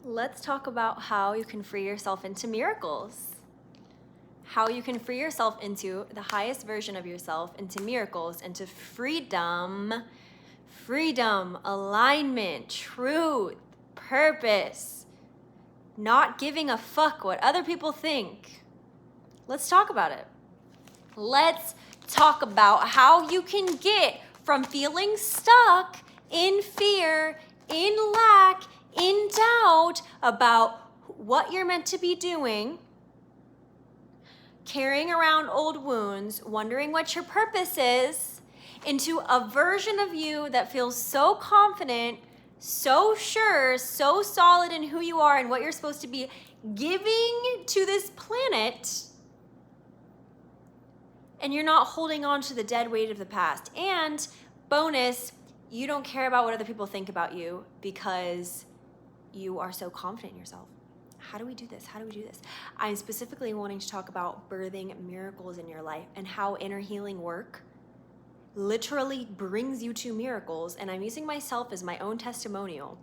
let's talk about how you can free yourself into miracles. How you can free yourself into the highest version of yourself, into miracles, into freedom, alignment, truth, purpose, not giving a fuck what other people think. Let's talk about it. Let's talk about how you can get from feeling stuck in fear, in lack, in doubt about what you're meant to be doing, carrying around old wounds, wondering what your purpose is, into a version of you that feels so confident, so sure, so solid in who you are and what you're supposed to be giving to this planet, and you're not holding on to the dead weight of the past. And bonus, you don't care about what other people think about you because you are so confident in yourself. How do we do this? How do we do this? I'm specifically wanting to talk about birthing miracles in your life and how inner healing work literally brings you to miracles. And I'm using myself as my own testimonial.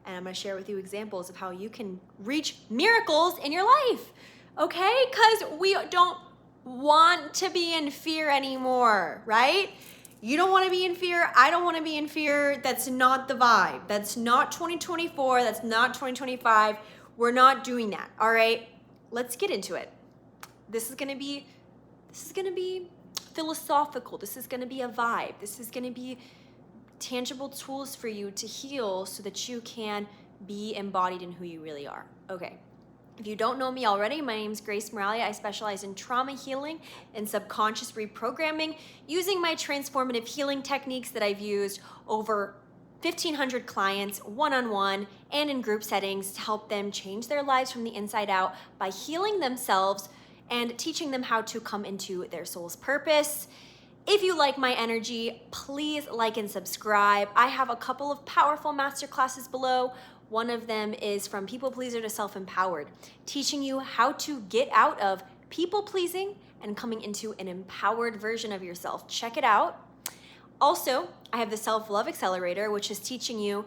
And I'm going to share with you examples of how you can reach miracles in your life. Okay? Because we don't want to be in fear anymore, right? You don't want to be in fear. I don't want to be in fear. That's not the vibe. That's not 2024. That's not 2025. We're not doing that. All right? Let's get into it. This is going to be philosophical. This is going to be a vibe. This is going to be tangible tools for you to heal so that you can be embodied in who you really are. Okay. If you don't know me already, my name is Grace Moralia. I specialize in trauma healing and subconscious reprogramming using my transformative healing techniques that I've used over 1,500 clients one-on-one and in group settings to help them change their lives from the inside out by healing themselves and teaching them how to come into their soul's purpose. If you like my energy, please like and subscribe. I have a couple of powerful masterclasses below. One of them is from people pleaser to self-empowered, teaching you how to get out of people pleasing and coming into an empowered version of yourself. Check it out. Also, I have the Self Love Accelerator, which is teaching you,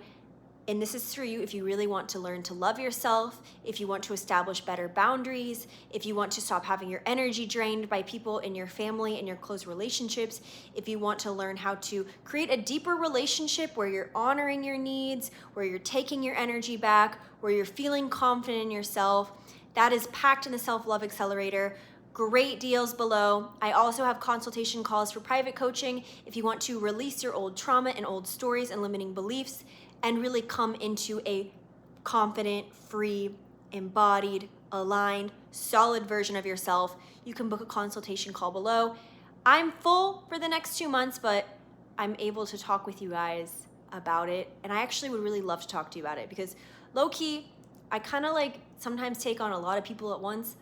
and this is for you if you really want to learn to love yourself, if you want to establish better boundaries, if you want to stop having your energy drained by people in your family and your close relationships, if you want to learn how to create a deeper relationship where you're honoring your needs, where you're taking your energy back, where you're feeling confident in yourself. That is packed in the Self Love Accelerator. Great deals below. I also have consultation calls for private coaching if you want to release your old trauma and old stories and limiting beliefs and really come into a confident, free, embodied, aligned, solid version of yourself. You can book a consultation call below. I'm full for the next 2 months, but I'm able to talk with you guys about it. And I actually would really love to talk to you about it because low-key, I kind of like sometimes take on a lot of people at once,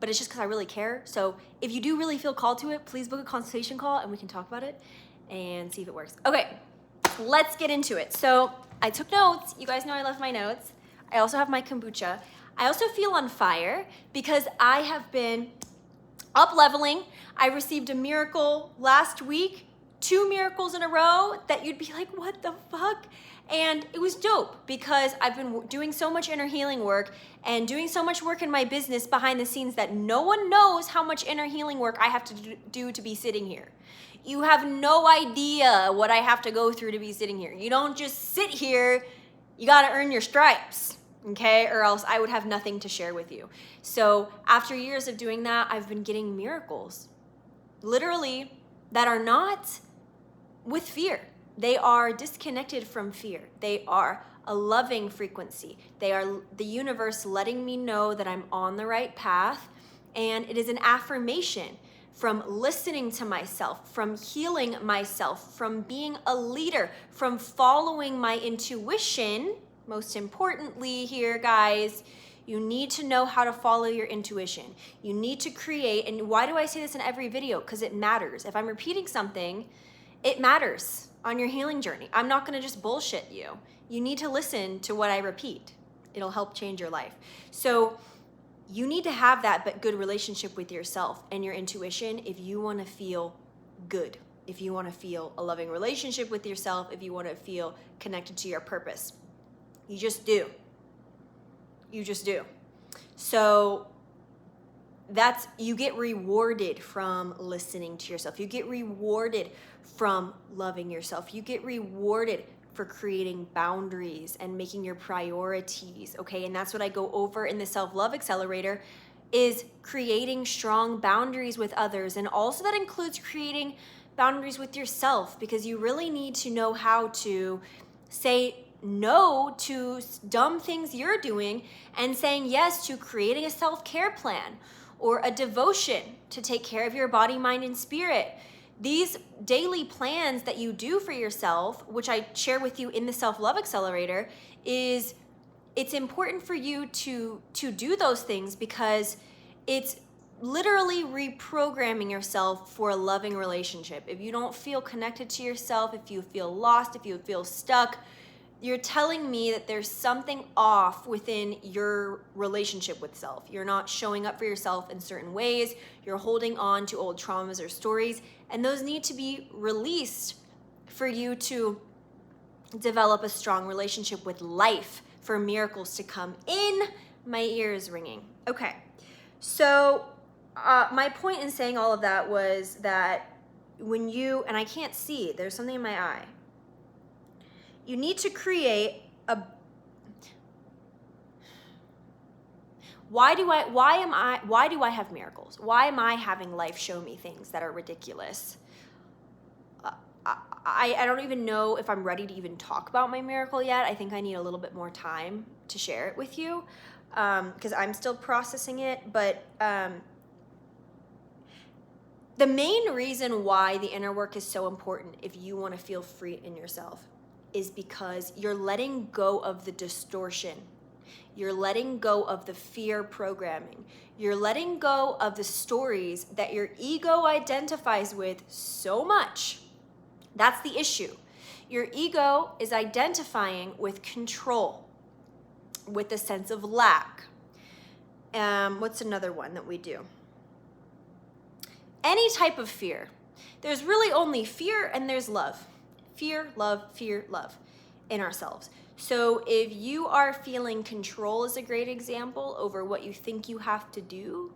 but it's just because I really care. So if you do really feel called to it, please book a consultation call and we can talk about it and see if it works. Okay, let's get into it. So I took notes. You guys know I love my notes. I also have my kombucha. I also feel on fire because I have been up-leveling. I received a miracle last week, 2 miracles in a row that you'd be like, what the fuck? And it was dope because I've been doing so much inner healing work and doing so much work in my business behind the scenes that no one knows how much inner healing work I have to do to be sitting here. You have no idea what I have to go through to be sitting here. You don't just sit here, you gotta earn your stripes, okay? Or else I would have nothing to share with you. So after years of doing that, I've been getting miracles, literally, that are not with fear. They are disconnected from fear. They are a loving frequency. They are the universe letting me know that I'm on the right path. And it is an affirmation from listening to myself, from healing myself, from being a leader, from following my intuition. Most importantly here, guys, you need to know how to follow your intuition. You need to create, and why do I say this in every video? Because it matters. If I'm repeating something, it matters on your healing journey. I'm not gonna just bullshit you. You need to listen to what I repeat. It'll help change your life. So you need to have that good relationship with yourself and your intuition if you wanna feel good, if you wanna feel a loving relationship with yourself, if you wanna feel connected to your purpose. You just do. You just do. So you get rewarded from listening to yourself. You get rewarded from loving yourself. You get rewarded for creating boundaries and making your priorities, okay? And that's what I go over in the Self Love Accelerator, is creating strong boundaries with others. And also that includes creating boundaries with yourself, because you really need to know how to say no to dumb things you're doing and saying yes to creating a self-care plan or a devotion to take care of your body, mind, and spirit. These daily plans that you do for yourself, which I share with you in the Self Love Accelerator, it's important for you to do those things, because it's literally reprogramming yourself for a loving relationship. If you don't feel connected to yourself, if you feel lost, if you feel stuck, you're telling me that there's something off within your relationship with self. You're not showing up for yourself in certain ways. You're holding on to old traumas or stories, and those need to be released for you to develop a strong relationship with life, for miracles to come in. My ear is ringing. Okay, so my point in saying all of that was that when you, and I can't see, there's something in my eye. You need to create a, why do I have miracles? Why am I having life show me things that are ridiculous? I don't even know if I'm ready to even talk about my miracle yet. I think I need a little bit more time to share it with you, because I'm still processing it. But the main reason why the inner work is so important, if you want to feel free in yourself, is because you're letting go of the distortion. You're letting go of the fear programming. You're letting go of the stories that your ego identifies with so much. That's the issue. Your ego is identifying with control, with a sense of lack. What's another one that we do? Any type of fear. There's really only fear and there's love. Fear, love in ourselves. So if you are feeling control, is a great example, over what you think you have to do,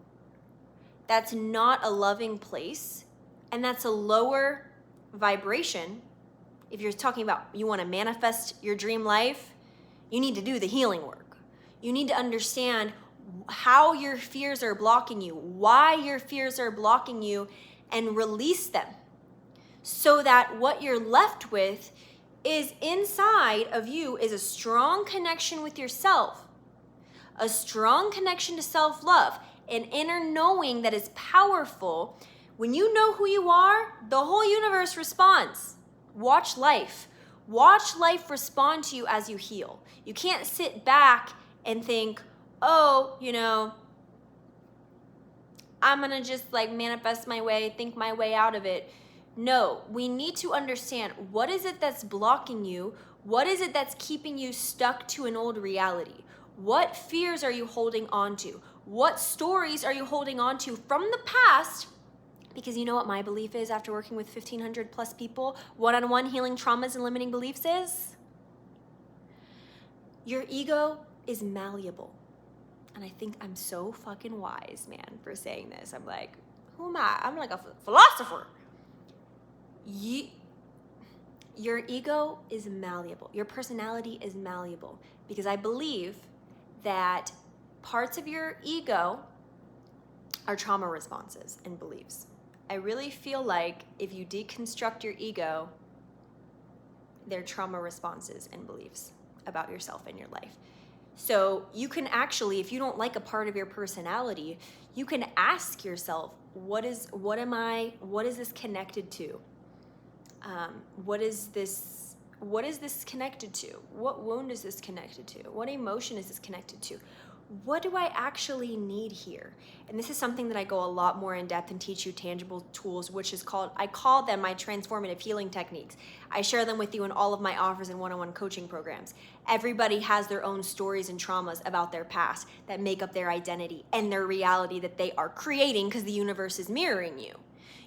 that's not a loving place, and that's a lower vibration. If you're talking about you want to manifest your dream life, you need to do the healing work. You need to understand how your fears are blocking you, why your fears are blocking you, and release them, so that what you're left with is inside of you is a strong connection with yourself, a strong connection to self-love, an inner knowing that is powerful. When you know who you are, the whole universe responds. Watch life. Watch life respond to you as you heal. You can't sit back and think, oh, I'm gonna just manifest my way, think my way out of it. No, we need to understand, what is it that's blocking you? What is it that's keeping you stuck to an old reality? What fears are you holding on to? What stories are you holding on to from the past? Because you know what my belief is after working with 1,500 plus people, one-on-one healing traumas and limiting beliefs is? Your ego is malleable. And I think I'm so fucking wise, man, for saying this. I'm like, who am I? I'm like a philosopher. Your ego is malleable. Your personality is malleable, because I believe that parts of your ego are trauma responses and beliefs. I really feel like if you deconstruct your ego, they're trauma responses and beliefs about yourself and your life. So you can actually, if you don't like a part of your personality, you can ask yourself, what is this connected to? What is this connected to? What wound is this connected to? What emotion is this connected to? What do I actually need here? And this is something that I go a lot more in depth and teach you tangible tools, which is I call them my transformative healing techniques. I share them with you in all of my offers and one-on-one coaching programs. Everybody has their own stories and traumas about their past that make up their identity and their reality that they are creating, because the universe is mirroring you.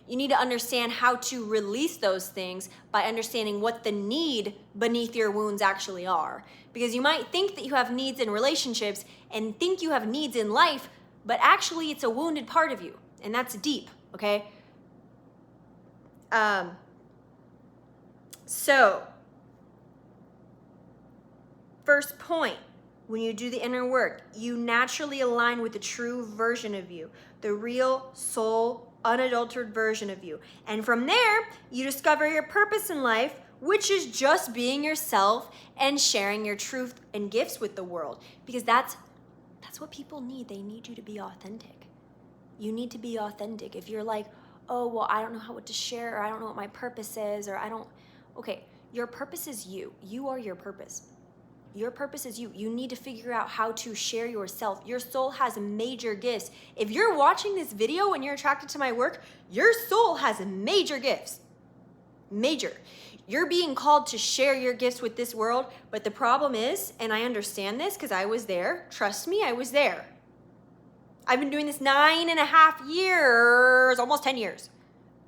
You need to understand how to release those things by understanding what the need beneath your wounds actually are. Because you might think that you have needs in relationships and think you have needs in life, but actually it's a wounded part of you, and that's deep, okay? So, first point, when you do the inner work, you naturally align with the true version of you, the real soul, unadulterated version of you. And from there, you discover your purpose in life, which is just being yourself and sharing your truth and gifts with the world. Because that's what people need. They need you to be authentic. You need to be authentic. If you're like, oh, well, I don't know what to share, or I don't know what my purpose is, or okay, your purpose is you. You are your purpose. Your purpose is you. You need to figure out how to share yourself. Your soul has major gifts. If you're watching this video and you're attracted to my work, your soul has major gifts. Major. You're being called to share your gifts with this world, but the problem is, and I understand this because I was there, trust me, I was there. I've been doing this 9.5 years, almost 10 years,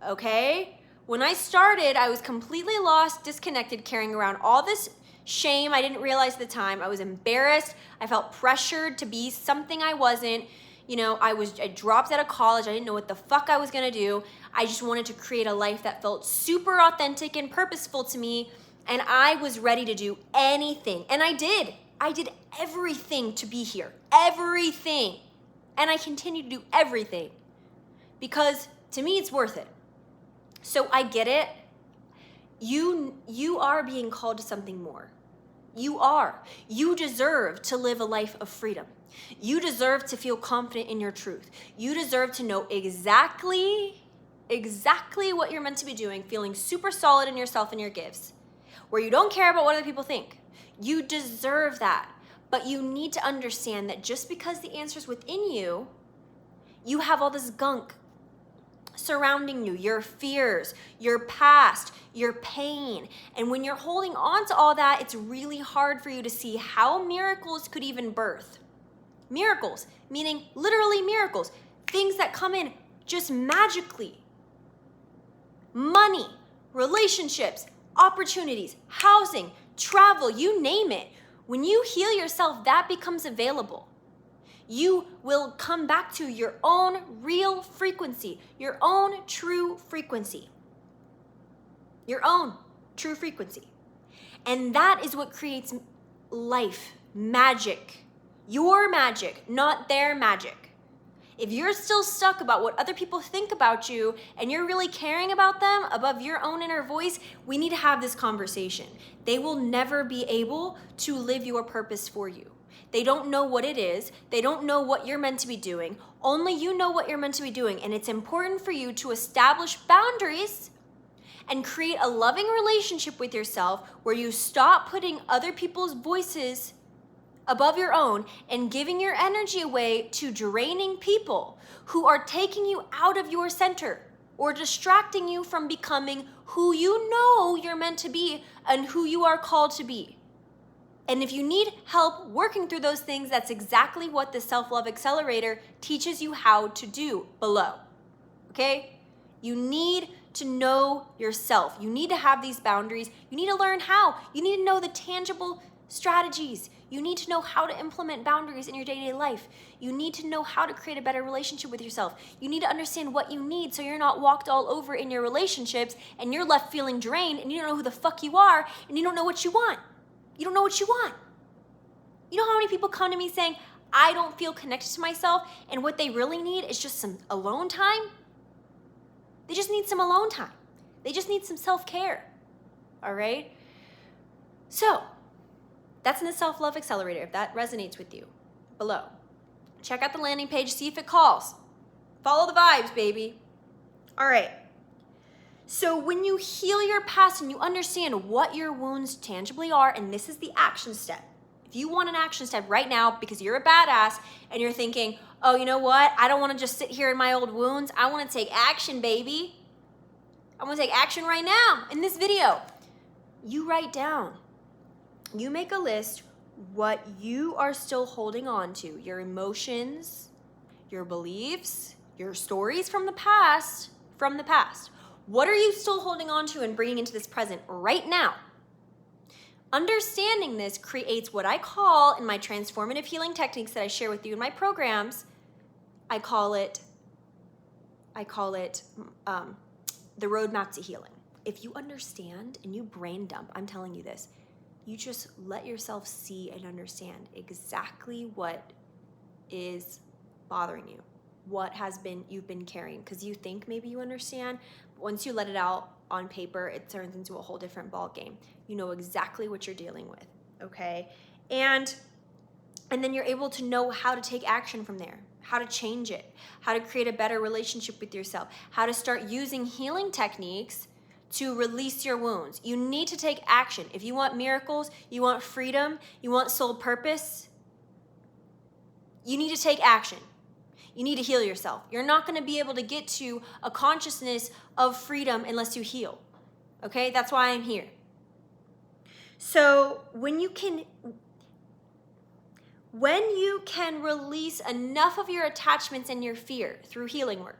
okay? When I started, I was completely lost, disconnected, carrying around all this shame I didn't realize at the time. I was embarrassed. I felt pressured to be something I wasn't. You know, I dropped out of college. I didn't know what the fuck I was gonna do. I just wanted to create a life that felt super authentic and purposeful to me, and I was ready to do anything. And I did. I did everything to be here. Everything. And I continue to do everything because to me it's worth it. So I get it. You are being called to something more. You are. You deserve to live a life of freedom. You deserve to feel confident in your truth. You deserve to know exactly what you're meant to be doing, feeling super solid in yourself and your gifts, where you don't care about what other people think. You deserve that. But you need to understand that just because the answer's within you, you have all this gunk surrounding you, your fears, your past, your pain. And when you're holding on to all that, it's really hard for you to see how miracles could even birth. Miracles, meaning literally miracles, things that come in just magically. Money, relationships, opportunities, housing, travel, you name it. When you heal yourself, that becomes available. You will come back to your own real frequency, your own true frequency. Your own true frequency. And that is what creates life, magic. Your magic, not their magic. If you're still stuck about what other people think about you and you're really caring about them above your own inner voice, we need to have this conversation. They will never be able to live your purpose for you. They don't know what it is. They don't know what you're meant to be doing. Only you know what you're meant to be doing. And it's important for you to establish boundaries and create a loving relationship with yourself where you stop putting other people's voices above your own and giving your energy away to draining people who are taking you out of your center or distracting you from becoming who you know you're meant to be and who you are called to be. And if you need help working through those things, that's exactly what the Self Love Accelerator teaches you how to do below. Okay? You need to know yourself. You need to have these boundaries. You need to learn how. You need to know the tangible strategies. You need to know how to implement boundaries in your day-to-day life. You need to know how to create a better relationship with yourself. You need to understand what you need so you're not walked all over in your relationships and you're left feeling drained and you don't know who the fuck you are and you don't know what you want. You don't know what you want. You know how many people come to me saying, I don't feel connected to myself, and what they really need is just some alone time? They just need some alone time. They just need some self-care. All right? So, that's in the Self Love Accelerator, if that resonates with you, below. Check out the landing page, see if it calls. Follow the vibes, baby. All right. So when you heal your past and you understand what your wounds tangibly are, and this is the action step. If you want an action step right now because you're a badass and you're thinking, oh, you know what? I don't want to just sit here in my old wounds. I want to take action, baby. I want to take action right now in this video. You write down. You make a list what you are still holding on to. Your emotions, your beliefs, your stories from the past, from the past? What are you still holding on to and bringing into this present right now? Understanding this creates what I call, in my transformative healing techniques that I share with you in my programs, I call it the roadmap to healing. If you understand and you brain dump, I'm telling you this, you just let yourself see and understand exactly what is bothering you, what you've been carrying, because you think maybe you understand, but once you let it out on paper, it turns into a whole different ball game. You know exactly what you're dealing with, okay? And then you're able to know how to take action from there, how to change it, how to create a better relationship with yourself, how to start using healing techniques to release your wounds. You need to take action. If you want miracles, you want freedom, you want soul purpose, you need to take action. You need to heal yourself. You're not going to be able to get to a consciousness of freedom unless you heal. Okay? That's why I'm here. So when you can release enough of your attachments and your fear through healing work,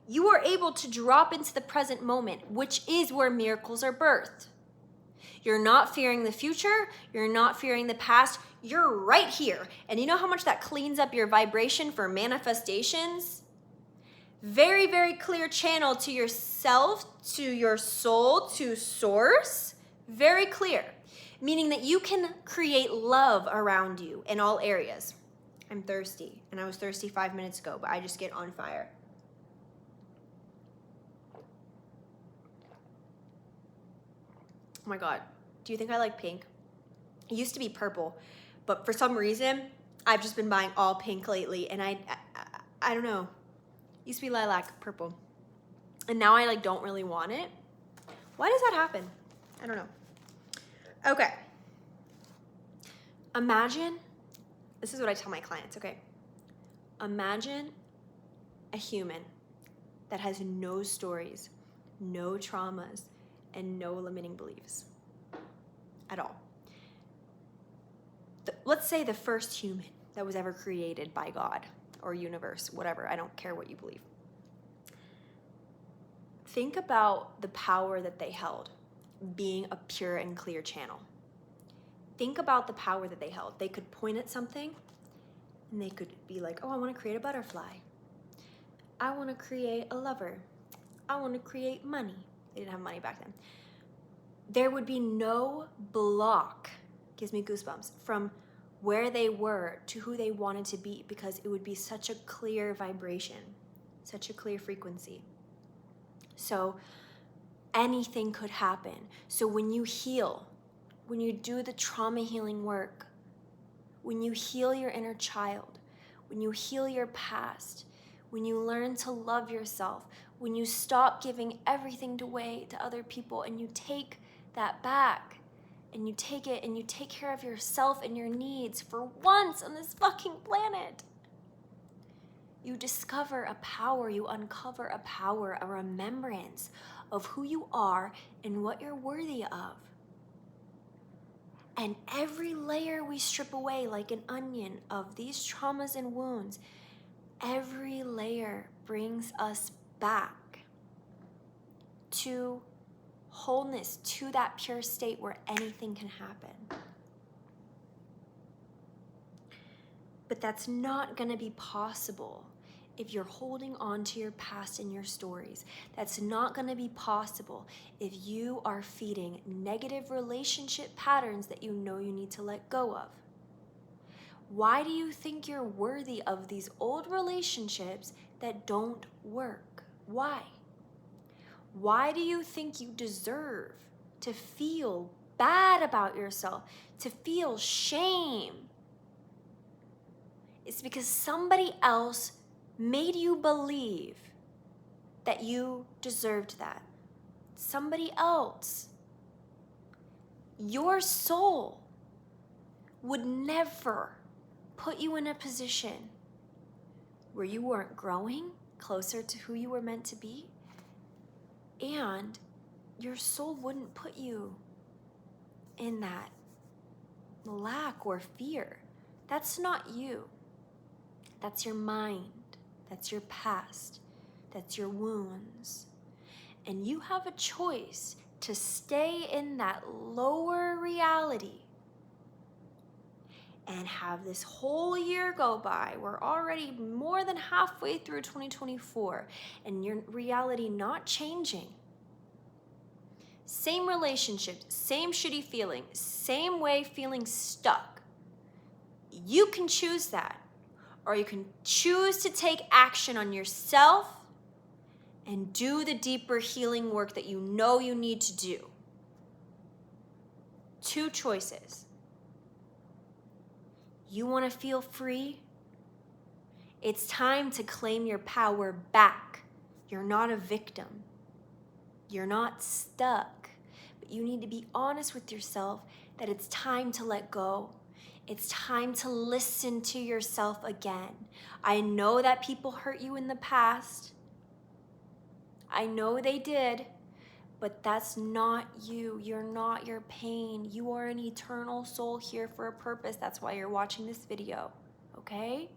you are able to drop into the present moment, which is where miracles are birthed. You're not fearing the future. You're not fearing the past. You're right here. And you know how much that cleans up your vibration for manifestations? Very, very clear channel to yourself, to your soul, to source. Very clear. Meaning that you can create love around you in all areas. I'm thirsty. And I was thirsty 5 minutes ago, but I just get on fire. Oh my God. Do you think I like pink? It used to be purple, but for some reason, I've just been buying all pink lately, and I don't know. It used to be lilac, purple. And now I don't really want it. Why does that happen? I don't know. Okay. Imagine, this is what I tell my clients, okay? Imagine a human that has no stories, no traumas, and no limiting beliefs at all. Let's say the first human that was ever created by God or universe, whatever, I don't care what you believe. Think about the power that they held, being a pure and clear channel. Think about the power that they held. They could point at something and they could be like, oh, I want to create a butterfly. I want to create a lover. I want to create money. They didn't have money back then. There would be no block, gives me goosebumps, from where they were to who they wanted to be, because it would be such a clear vibration, such a clear frequency. So anything could happen. So when you heal, when you do the trauma healing work, when you heal your inner child, when you heal your past, when you learn to love yourself, when you stop giving everything away to other people and you take that back and you take it and you take care of yourself and your needs for once on this fucking planet, you discover a power, you uncover a power, a remembrance of who you are and what you're worthy of. And every layer we strip away like an onion of these traumas and wounds, every layer brings us back to wholeness, to that pure state where anything can happen. But that's not going to be possible if you're holding on to your past and your stories. That's not going to be possible if you are feeding negative relationship patterns that you know you need to let go of. Why do you think you're worthy of these old relationships that don't work? Why? Why do you think you deserve to feel bad about yourself, to feel shame? It's because somebody else made you believe that you deserved that. Somebody else. Your soul would never put you in a position where you weren't growing closer to who you were meant to be, and your soul wouldn't put you in that lack or fear. That's not you. That's your mind. That's your past. That's your wounds. And you have a choice to stay in that lower reality and have this whole year go by. We're already more than halfway through 2024 and your reality not changing. Same relationships, same shitty feeling, same way feeling stuck. You can choose that, or you can choose to take action on yourself and do the deeper healing work that you know you need to do. Two choices. You want to feel free? It's time to claim your power back. You're not a victim. You're not stuck. But you need to be honest with yourself that it's time to let go. It's time to listen to yourself again. I know that people hurt you in the past. I know they did. But that's not you. You're not your pain. You are an eternal soul here for a purpose. That's why you're watching this video, okay?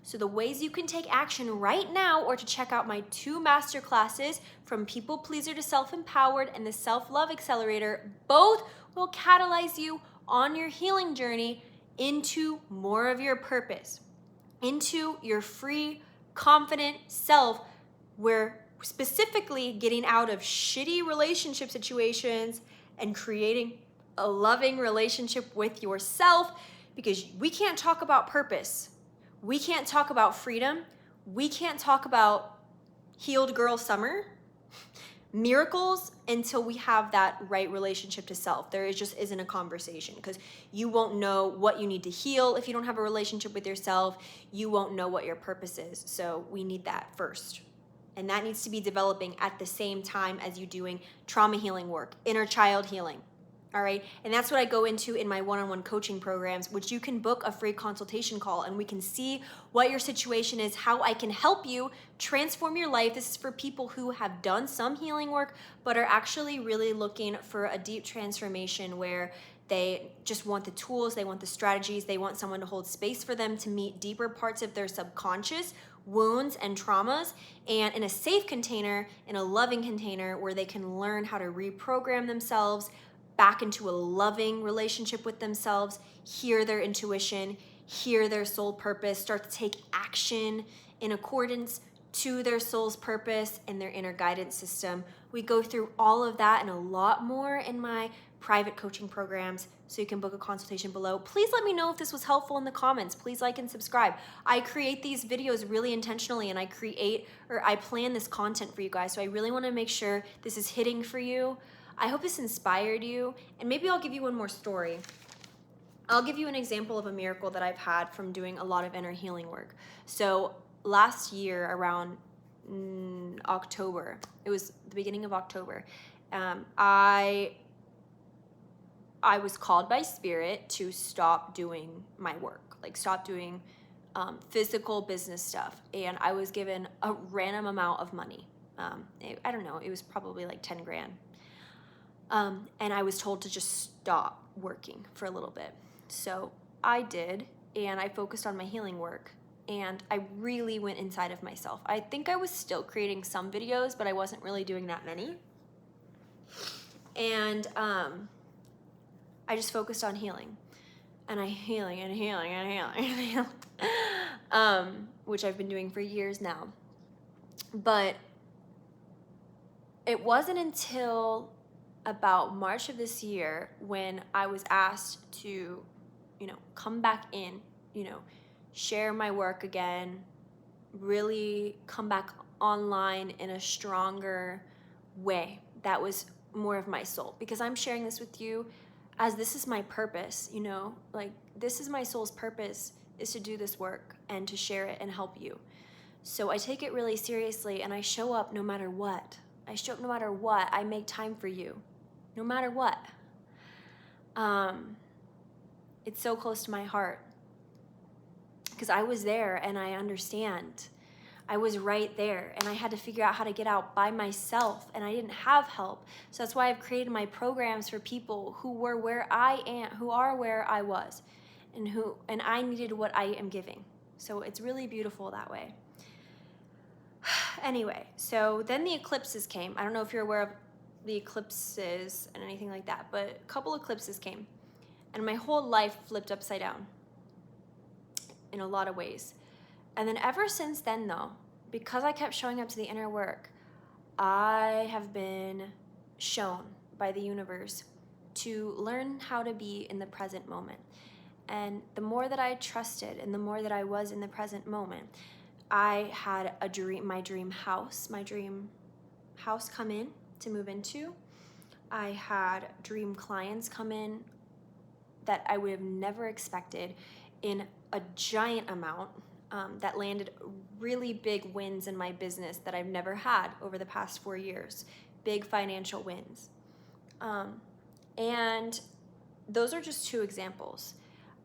So the ways you can take action right now, or to check out my 2 masterclasses, From People Pleaser to Self-Empowered and the Self Love Accelerator, both will catalyze you on your healing journey into more of your purpose, into your free, confident self, where specifically getting out of shitty relationship situations and creating a loving relationship with yourself, because we can't talk about purpose. We can't talk about freedom. We can't talk about healed girl summer, miracles, until we have that right relationship to self. There just isn't a conversation, because you won't know what you need to heal if you don't have a relationship with yourself. You won't know what your purpose is. So we need that first. And that needs to be developing at the same time as you doing trauma healing work, inner child healing. All right. And that's what I go into in my one-on-one coaching programs, which you can book a free consultation call and we can see what your situation is, how I can help you transform your life. This is for people who have done some healing work, but are actually really looking for a deep transformation where they just want the tools, they want the strategies, they want someone to hold space for them to meet deeper parts of their subconscious, wounds and traumas, and in a safe container, in a loving container where they can learn how to reprogram themselves back into a loving relationship with themselves, hear their intuition, hear their soul purpose, start to take action in accordance to their soul's purpose and their inner guidance system. We go through all of that and a lot more in my private coaching programs, so you can book a consultation below. Please let me know if this was helpful in the comments. Please like and subscribe. I create these videos really intentionally, and I plan this content for you guys, so I really want to make sure this is hitting for you. I hope this inspired you, and maybe I'll give you one more story. I'll give you an example of a miracle that I've had from doing a lot of inner healing work. So last year around October, it was the beginning of October, I was called by Spirit to stop doing my work, like stop doing physical business stuff. And I was given a random amount of money. I don't know, it was probably like 10 grand. And I was told to just stop working for a little bit. So I did, and I focused on my healing work. And I really went inside of myself. I think I was still creating some videos, but I wasn't really doing that many. And I just focused on healing, and healing, which I've been doing for years now. But it wasn't until about March of this year when I was asked to, come back in, share my work again, really come back online in a stronger way. That was more of my soul, because I'm sharing this with you as this is my purpose, this is my soul's purpose, is to do this work and to share it and help you. So I take it really seriously, and I show up no matter what. I make time for you, no matter what. It's so close to my heart, because I was there and I understand. I was right there, and I had to figure out how to get out by myself, and I didn't have help. So that's why I've created my programs for people who are where I was, and I needed what I am giving. So it's really beautiful that way. Anyway, so then the eclipses came. I don't know if you're aware of the eclipses and anything like that, but a couple eclipses came, and my whole life flipped upside down in a lot of ways. And then ever since then, though, because I kept showing up to the inner work, I have been shown by the universe to learn how to be in the present moment. And the more that I trusted and the more that I was in the present moment, I had a dream, my dream house come in to move into. I had dream clients come in that I would have never expected in a giant amount, that landed really big wins in my business that I've never had over the past 4 years, big financial wins. And those are just 2 examples.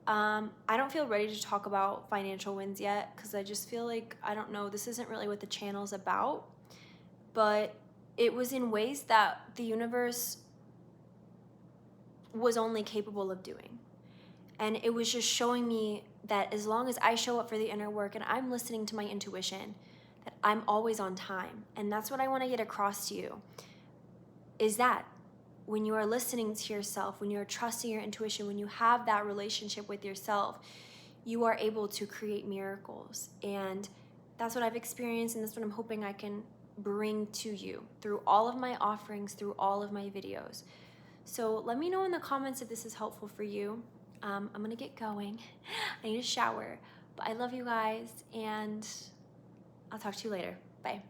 I don't feel ready to talk about financial wins yet because I just feel like, I don't know, this isn't really what the channel's about, but it was in ways that the universe was only capable of doing. And it was just showing me that as long as I show up for the inner work and I'm listening to my intuition, that I'm always on time. And that's what I want to get across to you, is that when you are listening to yourself, when you're trusting your intuition, when you have that relationship with yourself, you are able to create miracles. And that's what I've experienced, and that's what I'm hoping I can bring to you through all of my offerings, through all of my videos. So let me know in the comments if this is helpful for you. I'm gonna get going. I need a shower, but I love you guys, and I'll talk to you later. Bye.